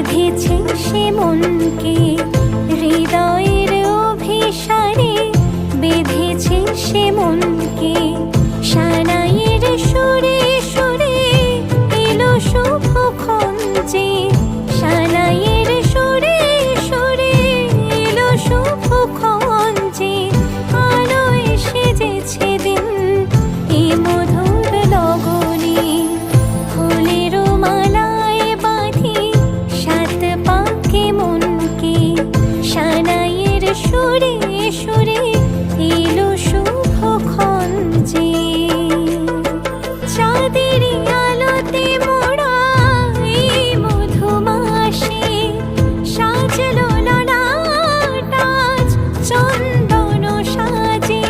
বেঁধেছে সে মনকে হৃদয়ের অভিসারে, বেঁধেছে সে মনকে সানাইয়ের সুরে সুরে এলো শুভক্ষণ যে, সানাইয়ের সুরে সুরে এলো শুভক্ষণ যে, আলোয় সেজেছে দিন এ মধুর লগনে। ফুলের মালায় বাঁধি সাত পাকে মনকে, সানাইয়ের সুরে সুরে এলো শুভক্ষণ যে। চাঁদের আলোতে মোড়া এই মধুমাসে সাজলো ললাট আজ চন্দন সাজে।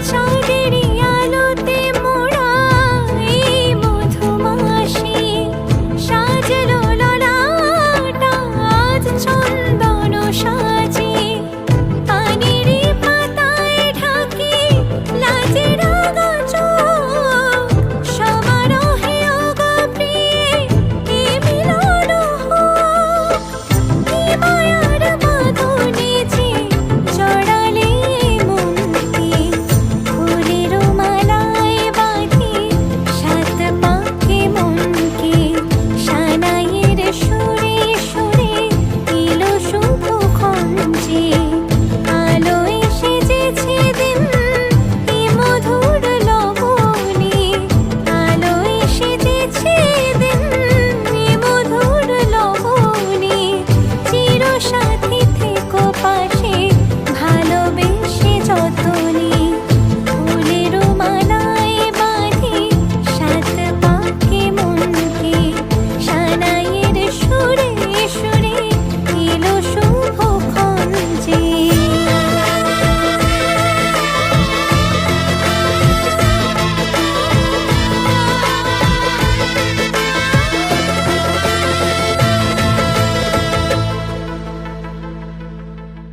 চাঁদের আলোতে মোড়া এই মধুমাসে সাজলো ললাট আজ চন্দন সাজে। পানির পাতায় ঢাকি লাজের আগা চোখ, সমারোহে ওগো প্রিয়ে এ মিলন হোক। কি মায়ার বাঁধনে যে জড়ালে মনকে, ফুলের মালায় বাঁধি সাত পাকে মনকে, সানাইয়ের সুরে সুরে এলো শুভক্ষণ যে। আলোয় সেজেছে দিন এ মধুর লগনে, আলোয় সেজেছে দিন এ মধুর লগনে। চিরসাথী থেকো পাশে।